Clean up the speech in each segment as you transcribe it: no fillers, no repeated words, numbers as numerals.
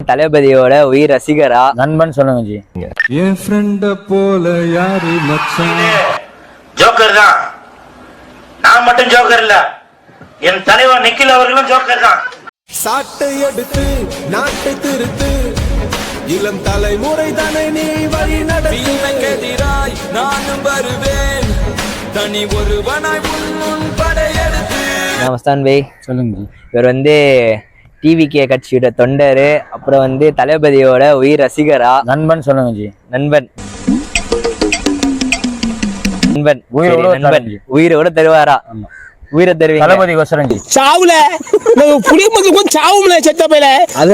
தளபதியோட உயிர் ரசிகரா? நண்பன் சொல்லுங்க ஜி. என் ஃப்ரெண்ட போல யாரு மச்சான்? ஜோக்கர் தான். நான் மட்டும் ஜோக்கர் இல்ல, என் தலைவர் நிக்கில் அவர்களும் ஜோக்கர் தான். சாட்டை எடுத்து நாட்டை திருத்து, இளம் தலைமுறை தானே நீ வழி நடத்திராய். நானும் வருவேன் தனி ஒருவனாய் உன் படையெடுத்து. நமஸ்தான் பை. சொல்லுங்க ஜி. இவர் டிவிகே கட்சியோட தொண்டரு, அப்புறம் தளபதியோட உயிர் ரசிகரா? நண்பன் சொல்லுங்க ஜி. நண்பன் நண்பன் நண்பன் உயிரோட தருவாரா? உயிரை தருவீங்க தளபதி கோசரம் ஜி. சாவுல புளிய மக்களுக்கும் சாவும்ல செத்த பையில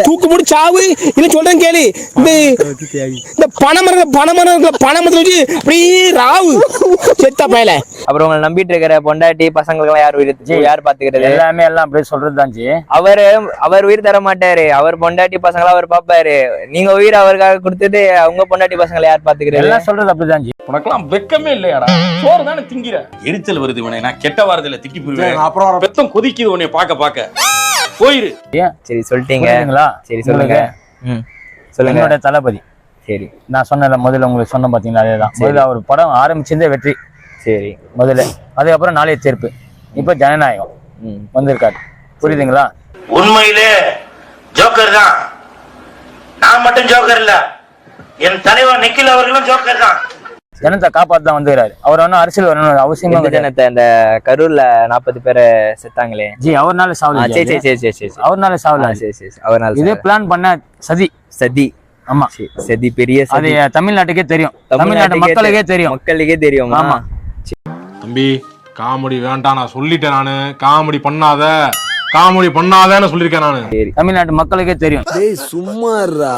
தூக்கு போட்டு சாவு இல்ல சொல்றேன் கேளு. இந்த பணமரத்துல வச்சு அப்படியே ராவு செத்த பையில. அப்புறம் உங்களை நம்பிட்டு இருக்கிற பொண்டாட்டி பசங்களுக்கு யார் பாத்துக்கிறது? எல்லாமே எல்லாம் அப்படியே சொல்றதுதான் ஜி. அவர் உயிர் தர மாட்டாரு. அவர் பொண்டாட்டி பசங்களை அவர் பாப்பாரு. நீங்க உயிர் அவருக்காக கொடுத்துட்டு அவங்க பொண்டாட்டி பசங்களை யார் பாத்துக்கிறது? எல்லாம் சொல்றது அப்படிதான் ஜி. உனக்கெல்லாம் வெக்கமே இல்லையாடா? சோறு தானே திங்கிற. எரிச்சல் வருது இவனை. நான் கெட்ட வாரத்துல திக்கி போயிடுவேன். அப்புறம் பெத்தம் கொதிக்குது உன்னை பாக்க போயிரு. சரி சொல்லிட்டீங்க. சரி சொல்லுங்க. சொல்லுங்க. என்னோட தளபதி. சரி, நான் சொன்ன முதல்ல உங்களுக்கு சொன்ன பாத்தீங்களா, அதேதான். முதல்ல அவர் படம் ஆரம்பிச்சிருந்தே வெற்றி. சரி, முதல்ல. அதுக்கப்புறம் நாளைய தேர்ப்பு, இப்ப ஜனநாயகம் வந்திருக்காரு. புரியுதுங்களா? உண்மையிலே ஜோக்கர் தான். நான் மட்டும் ஜோக்கர் இல்ல, என் தலைவர் நிக்கில் அவர்களும் ஜோக்கர் தான். ஜனத்தை காப்பாத்து தான் வந்துகிறாரு. அவர் ஒன்னும் அரசியல் வரணும் அவசியமா. ஜனத்தை அந்த கரூர்ல 40 பேரை செத்தாங்களே ஜி, அவர்னால சாவல. அவர்னால சாவல. அவர்னால இதே பிளான் பண்ண சதி. ஆமா, சதி பெரிய அது தமிழ்நாட்டுக்கே தெரியும். தமிழ்நாட்டு மக்களுக்கே தெரியும். ஆமா தம்பி, காமெடி வேண்டாம். நான் சொல்லிட்டேன். நானு காமெடி பண்ணாதேன்னு சொல்லிருக்கேன் நானு. தமிழ்நாட்டு மக்களுக்கே தெரியும். சும்மாறா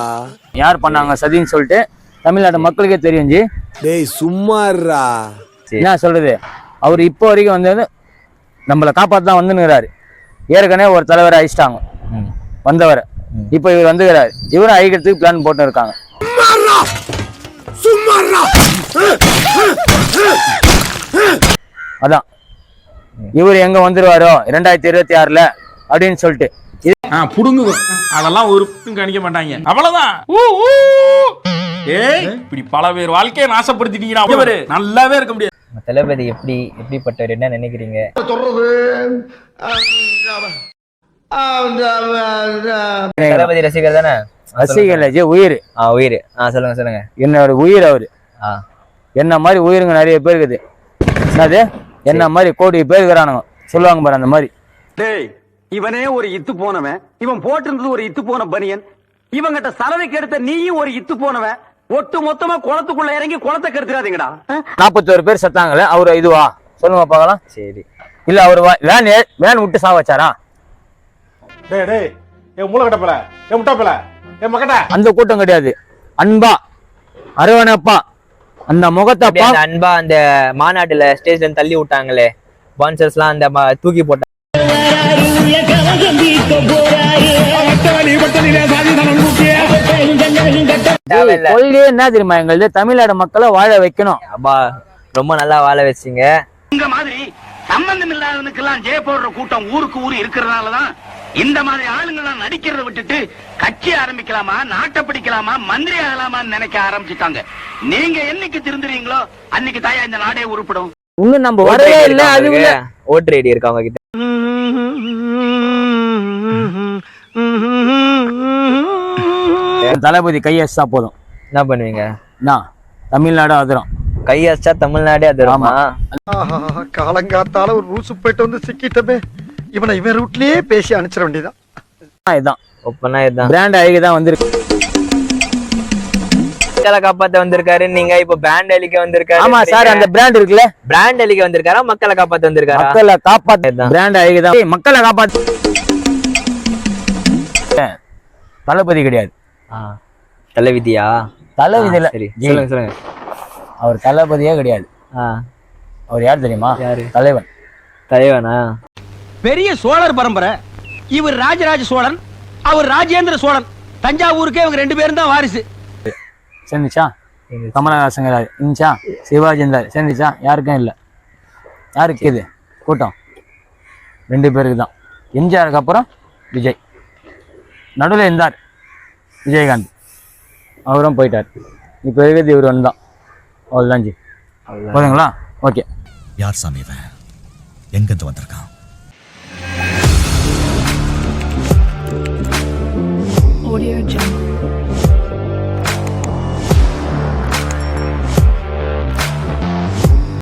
யார் பண்ணாங்க சதின்னு சொல்லிட்டு தமிழ்நாட்டு மக்களுக்கே தெரியும் ஜி. டேய் சும்மாறா. என்ன சொல்றது, அவர் இப்போ வரைக்கும் நம்மளை காப்பாத்து தான் வந்துங்கிறாரு. ஏற்கனவே ஒரு தலைவரை அழிச்சிட்டாங்க வந்தவரை. இப்ப இவர் வந்துகிறாரு. இவரும் அழிக்கிறதுக்கு பிளான் போட்டு இருக்காங்க. அதான் இவர் எங்க வந்துருவாரோ 2026 அப்படின்னு சொல்லிட்டு புடுங்கு. அதெல்லாம் ஒரு கணிக்க மாட்டாங்க. அவ்வளவுதான். இப்படி பல பேர் வாழ்க்கையை நாசப்படுத்திட்டீங்கன்னா நல்லாவே இருக்க முடியாது. தளபதி எப்படிப்பட்டவர், என்ன நினைக்கிறீங்க? தளபதி ரசிகர் தானே? ரசிகர் உயிர். உயிர். சொல்லுங்க. என்னோட உயிர் அவரு. என்ன மாதிரி உயிருங்க நிறைய பேர் இருக்குது. என்னது, என்ன மாதிரி கோடி பேர் இருக்கிறானுங்க. சொல்லுவாங்க பாரு அந்த மாதிரி. டேய், இவனே ஒரு இத்து போனவன். இவன் போட்டிருந்தது ஒரு இத்து போன பனியன். இவங்கிட்ட சலவைக்கு எடுத்த நீயும் ஒரு இத்து போனவன். ஒட்டு மொத்தமா குளத்துக்குள்ள இறங்கி குளத்தை கெடுத்துறாதீங்கடா. 41 பேர் செத்தாங்களே, அவரு இதுவா சொல்லுங்க பாக்கலாம். சரி, இல்ல அவரு வேன் விட்டு சா வச்சாரா? அந்த கூட்டம் கிடையாது. அன்பா அரவணப்பா அந்த முகத்தை அன்பா அந்த மாநாட்டுல ஸ்டேஜ்ல தள்ளி விட்டாங்களே ஸ்பான்சர்ஸ் எல்லாம் அந்த தூக்கி போட்டாங்க. என்ன தெரியுமா, எங்களுக்கு தமிழ்நாடு மக்களை வாழ வைக்கணும். அப்பா ரொம்ப நல்லா வாழ வச்சீங்க. இந்த மாதிரி சம்பந்தம் இல்லாதவனுக்கெல்லாம் ஜெய போடுற கூட்டம் ஊருக்கு ஊரு இருக்கிறதுனாலதான் இந்த மாதிரி ஆளுங்கெல்லாம் நடிக்கிறத விட்டுட்டு கட்சி ஆரம்பிக்கலாமா, நாட்டை பிடிக்கலாமா, மந்திரி ஆகலாமான்னு நினைக்க ஆரம்பிச்சுட்டாங்க. நீங்க என்னைக்கு திருந்துறீங்களோ அன்னைக்கு தாயா இந்த நாடே உருப்படும். இன்னும் நம்ம வரவே இல்ல. அது ஓட்டர் ஐடி இருக்கு அவங்க கிட்ட. தளபதி கையசா போதும். என்ன பண்ணுவீங்க? தமிழ்நாடு அதிரும். கையசா தமிழ்நாடே அதிருமா? காலங்காத்தால ஒரு ரூசு போயிட்டு வந்து சிக்கிட்டமே. இவன் ரூட்லயே பேசி அனுப்பிச்சிட வேண்டியதான். பிராண்ட் அழிக்க தான் வந்திருக்கு. மக்களை காப்பாத்த வந்திருக்காரு. நீங்க இப்ப பிராண்ட் அழிக்க வந்திருக்காரு. ஆமா சார், அந்த பிராண்ட் இருக்குல்ல, பிராண்ட் அழிக்க வந்திருக்காரா மக்களை காப்பாத்த வந்திருக்காரா? மக்களை காப்பாத்த பிராண்ட் அழிக்க தான். மக்களை காப்பாத்த தளபதி கிடையாது. தலைவிதியா? தலைவிதி இல்ல. சொல்லுங்க. அவர் தளபதியே கிடையாது. அவர் யார் தெரியுமா? தலைவனா? பெரிய சோழர் பரம்பரை. இவர் ராஜராஜ சோழன், அவர் ராஜேந்திர சோழன். தஞ்சாவூருக்கே இவங்க 2 பேரும் தான் வாரிசு. சேர்ந்துச்சா? கமலஹாசன் இருந்துச்சா? சிவாஜி இருந்தார். சேர்ந்துச்சா? யாருக்கும் இல்லை. யாருக்கு இது கூட்டம்? 2 பேருக்கு தான். எம்ஜிஆருக்கு அப்புறம் விஜய் நடுவில் இருந்தார். விஜயகாந்த் அவரும் போயிட்டார். இப்போ இருக்கிறது இவர் ஒன்று தான். அவ்வளோதான் ஜி. போதுங்களா? ஓகே. யார் சாமி இவன்? எங்கிருந்து வந்திருக்கான்?